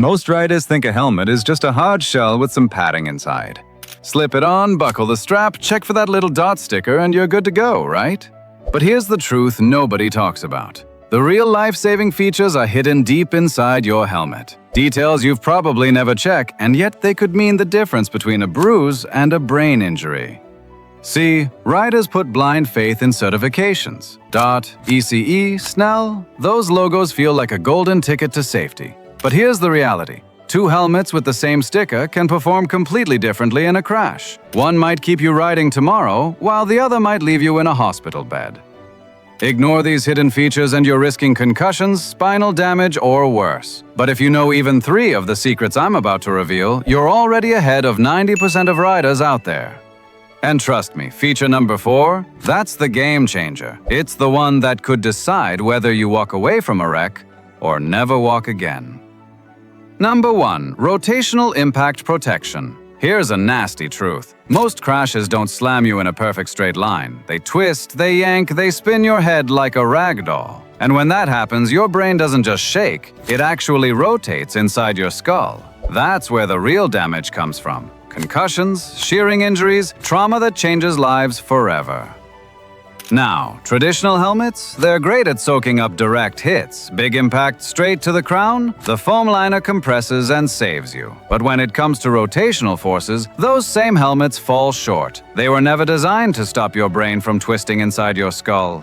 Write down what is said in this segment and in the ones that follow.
Most riders think a helmet is just a hard shell with some padding inside. Slip it on, buckle the strap, check for that little dot sticker, and you're good to go, right? But here's the truth nobody talks about. The real life-saving features are hidden deep inside your helmet. Details you've probably never checked, and yet they could mean the difference between a bruise and a brain injury. See, riders put blind faith in certifications. DOT, ECE, SNELL, those logos feel like a golden ticket to safety. But here's the reality. Two helmets with the same sticker can perform completely differently in a crash. One might keep you riding tomorrow, while the other might leave you in a hospital bed. Ignore these hidden features and you're risking concussions, spinal damage, or worse. But if you know even 3 of the secrets I'm about to reveal, you're already ahead of 90% of riders out there. And trust me, feature number 4, that's the game changer. It's the one that could decide whether you walk away from a wreck or never walk again. Number 1. Rotational impact protection. Here's a nasty truth. Most crashes don't slam you in a perfect straight line. They twist, they yank, they spin your head like a rag doll. And when that happens, your brain doesn't just shake, it actually rotates inside your skull. That's where the real damage comes from. Concussions, shearing injuries, trauma that changes lives forever. Now, traditional helmets, they're great at soaking up direct hits. Big impact straight to the crown, the foam liner compresses and saves you. But when it comes to rotational forces, those same helmets fall short. They were never designed to stop your brain from twisting inside your skull.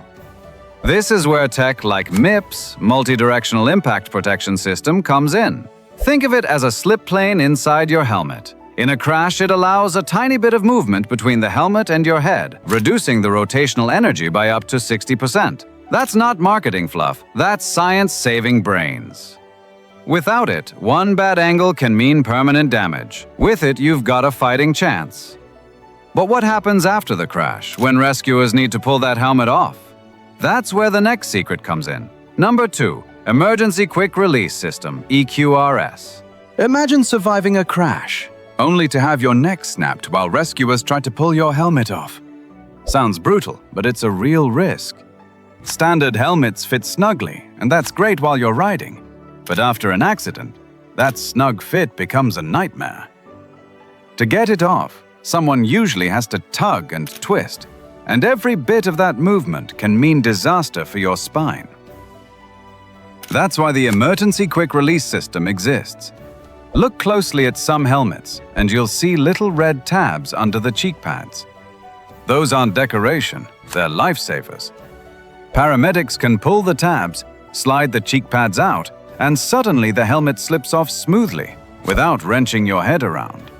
This is where tech like MIPS, Multi-Directional Impact Protection System, comes in. Think of it as a slip plane inside your helmet. In a crash, it allows a tiny bit of movement between the helmet and your head, reducing the rotational energy by up to 60%. That's not marketing fluff, that's science saving brains. Without it, one bad angle can mean permanent damage. With it, you've got a fighting chance. But what happens after the crash, when rescuers need to pull that helmet off? That's where the next secret comes in. Number 2. Emergency Quick Release System, EQRS. Imagine surviving a crash, only to have your neck snapped while rescuers try to pull your helmet off. Sounds brutal, but it's a real risk. Standard helmets fit snugly, and that's great while you're riding. But after an accident, that snug fit becomes a nightmare. To get it off, someone usually has to tug and twist, and every bit of that movement can mean disaster for your spine. That's why the Emergency Quick Release System exists. Look closely at some helmets, and you'll see little red tabs under the cheek pads. Those aren't decoration, they're lifesavers. Paramedics can pull the tabs, slide the cheek pads out, and suddenly the helmet slips off smoothly, without wrenching your head around.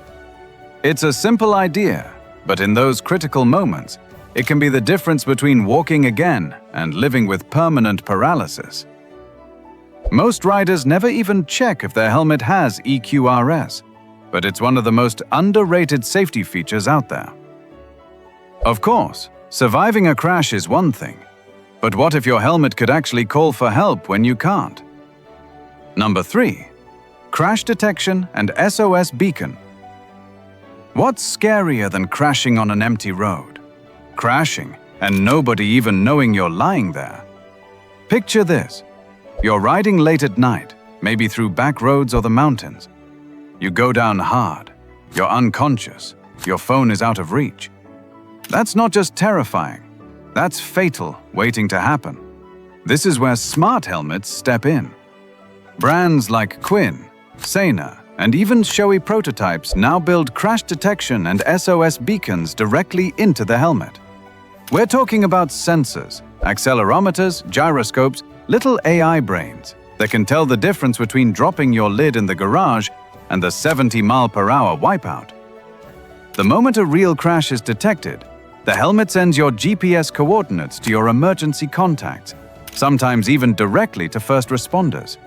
It's a simple idea, but in those critical moments, it can be the difference between walking again and living with permanent paralysis. Most riders never even check if their helmet has EQRS, but it's one of the most underrated safety features out there. Of course, surviving a crash is one thing, but what if your helmet could actually call for help when you can't? Number 3. Crash detection and SOS beacon. What's scarier than crashing on an empty road? Crashing and nobody even knowing you're lying there. Picture this. You're riding late at night, maybe through back roads or the mountains. You go down hard, you're unconscious, your phone is out of reach. That's not just terrifying, that's fatal waiting to happen. This is where smart helmets step in. Brands like Quinn, Sena, and even showy prototypes now build crash detection and SOS beacons directly into the helmet. We're talking about sensors, accelerometers, gyroscopes, little AI brains that can tell the difference between dropping your lid in the garage and the 70-mile-per-hour wipeout. The moment a real crash is detected, the helmet sends your GPS coordinates to your emergency contacts, sometimes even directly to first responders.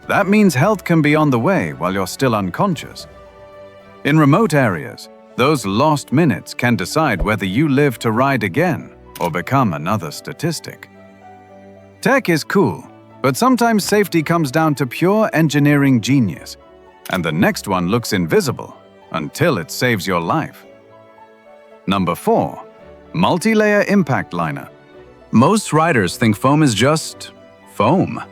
That means help can be on the way while you're still unconscious. In remote areas, those lost minutes can decide whether you live to ride again or become another statistic. Tech is cool, but sometimes safety comes down to pure engineering genius, and the next one looks invisible until it saves your life. Number 4. Multi-layer impact liner. Most riders think foam is just foam.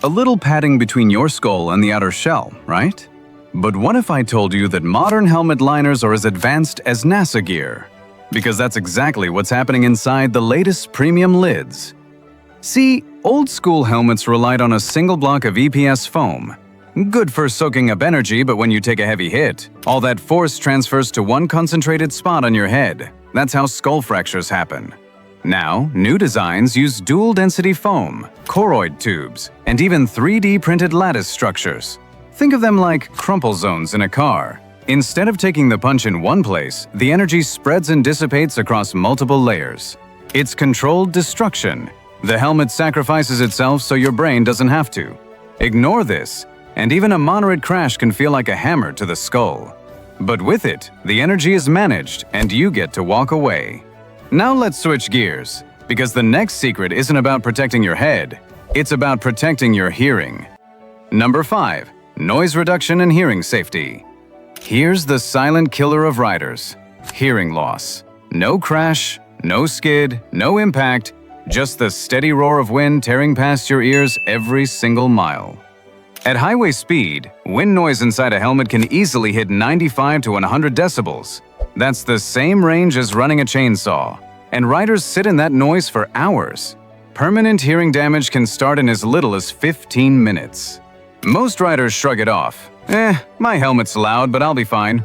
A little padding between your skull and the outer shell, right? But what if I told you that modern helmet liners are as advanced as NASA gear? Because that's exactly what's happening inside the latest premium lids. See, old school helmets relied on a single block of EPS foam. Good for soaking up energy, but when you take a heavy hit, all that force transfers to one concentrated spot on your head. That's how skull fractures happen. Now, new designs use dual-density foam, choroid tubes, and even 3D printed lattice structures. Think of them like crumple zones in a car. Instead of taking the punch in one place, the energy spreads and dissipates across multiple layers. It's controlled destruction. The helmet sacrifices itself so your brain doesn't have to. Ignore this, and even a moderate crash can feel like a hammer to the skull. But with it, the energy is managed and you get to walk away. Now let's switch gears, because the next secret isn't about protecting your head, it's about protecting your hearing. Number 5. Noise reduction and hearing safety. Here's the silent killer of riders: hearing loss. No crash, no skid, no impact, just the steady roar of wind tearing past your ears every single mile. At highway speed, wind noise inside a helmet can easily hit 95 to 100 decibels. That's the same range as running a chainsaw, and riders sit in that noise for hours. Permanent hearing damage can start in as little as 15 minutes. Most riders shrug it off. My helmet's loud, but I'll be fine.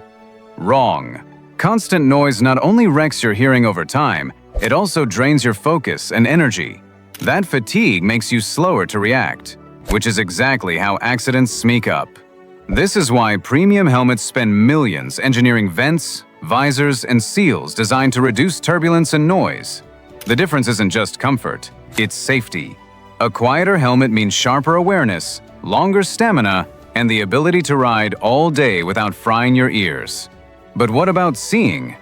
Wrong. Constant noise not only wrecks your hearing over time, it also drains your focus and energy. That fatigue makes you slower to react, which is exactly how accidents sneak up. This is why premium helmets spend millions engineering vents, visors, and seals designed to reduce turbulence and noise. The difference isn't just comfort, it's safety. A quieter helmet means sharper awareness, longer stamina, and the ability to ride all day without frying your ears. But what about seeing?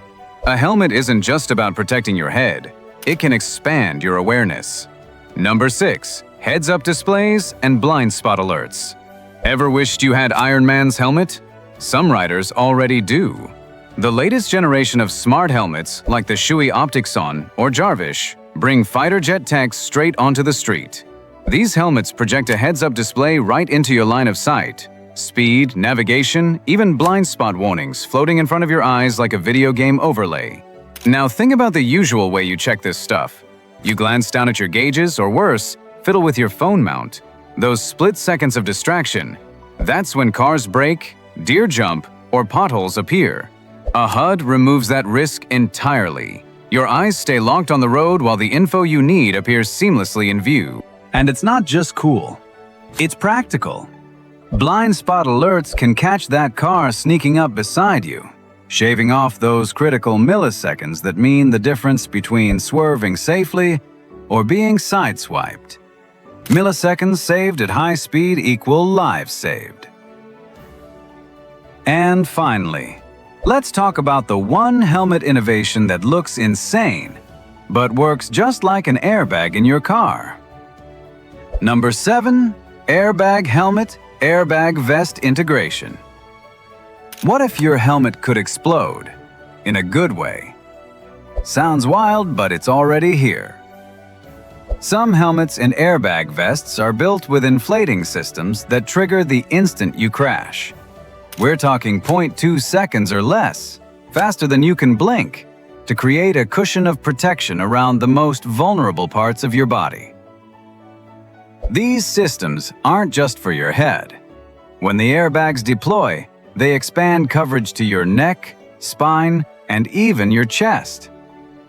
A helmet isn't just about protecting your head, it can expand your awareness. Number 6. Heads-up displays and blind spot alerts. Ever wished you had Iron Man's helmet? Some riders already do. The latest generation of smart helmets, like the Shui Optixon or Jarvish, bring fighter jet tech straight onto the street. These helmets project a heads-up display right into your line of sight. Speed, navigation, even blind spot warnings floating in front of your eyes like a video game overlay. Now think about the usual way you check this stuff. You glance down at your gauges, or worse, fiddle with your phone mount. Those split seconds of distraction, that's when cars brake, deer jump, or potholes appear. A HUD removes that risk entirely. Your eyes stay locked on the road while the info you need appears seamlessly in view. And it's not just cool, it's practical. Blind spot alerts can catch that car sneaking up beside you, shaving off those critical milliseconds that mean the difference between swerving safely or being sideswiped. Milliseconds saved at high speed equal lives saved. And finally, let's talk about the one helmet innovation that looks insane, but works just like an airbag in your car. Number 7. Airbag helmet, airbag vest integration. What if your helmet could explode? In a good way. Sounds wild, but it's already here. Some helmets and airbag vests are built with inflating systems that trigger the instant you crash. We're talking 0.2 seconds or less, faster than you can blink, to create a cushion of protection around the most vulnerable parts of your body. These systems aren't just for your head. When the airbags deploy, they expand coverage to your neck, spine, and even your chest.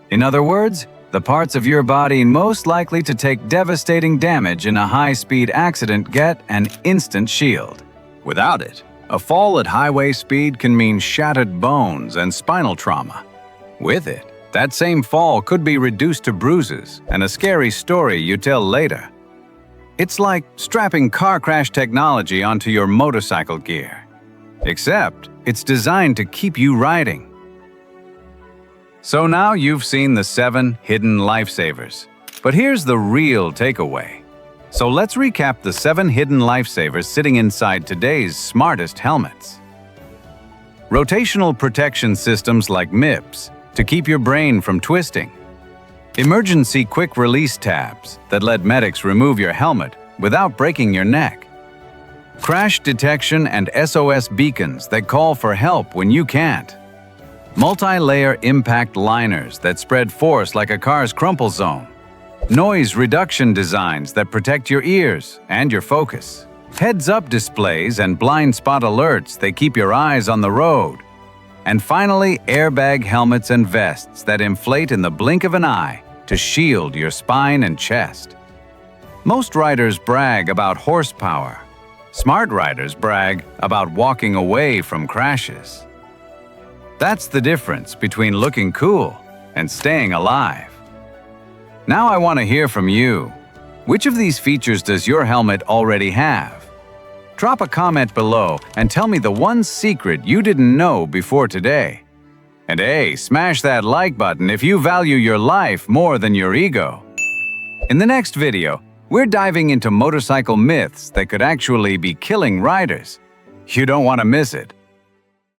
In other words, the parts of your body most likely to take devastating damage in a high-speed accident get an instant shield. Without it, a fall at highway speed can mean shattered bones and spinal trauma. With it, that same fall could be reduced to bruises and a scary story you tell later. It's like strapping car crash technology onto your motorcycle gear. Except, it's designed to keep you riding. So now you've seen the 7 hidden lifesavers. But here's the real takeaway. So let's recap the 7 hidden lifesavers sitting inside today's smartest helmets. Rotational protection systems like MIPS to keep your brain from twisting. Emergency quick release tabs that let medics remove your helmet without breaking your neck. Crash detection and SOS beacons that call for help when you can't. Multi-layer impact liners that spread force like a car's crumple zone. Noise reduction designs that protect your ears and your focus. Heads-up displays and blind spot alerts that keep your eyes on the road. And finally, airbag helmets and vests that inflate in the blink of an eye to shield your spine and chest. Most riders brag about horsepower. Smart riders brag about walking away from crashes. That's the difference between looking cool and staying alive. Now I want to hear from you. Which of these features does your helmet already have? Drop a comment below and tell me the one secret you didn't know before today. And hey, smash that like button if you value your life more than your ego. In the next video, we're diving into motorcycle myths that could actually be killing riders. You don't want to miss it.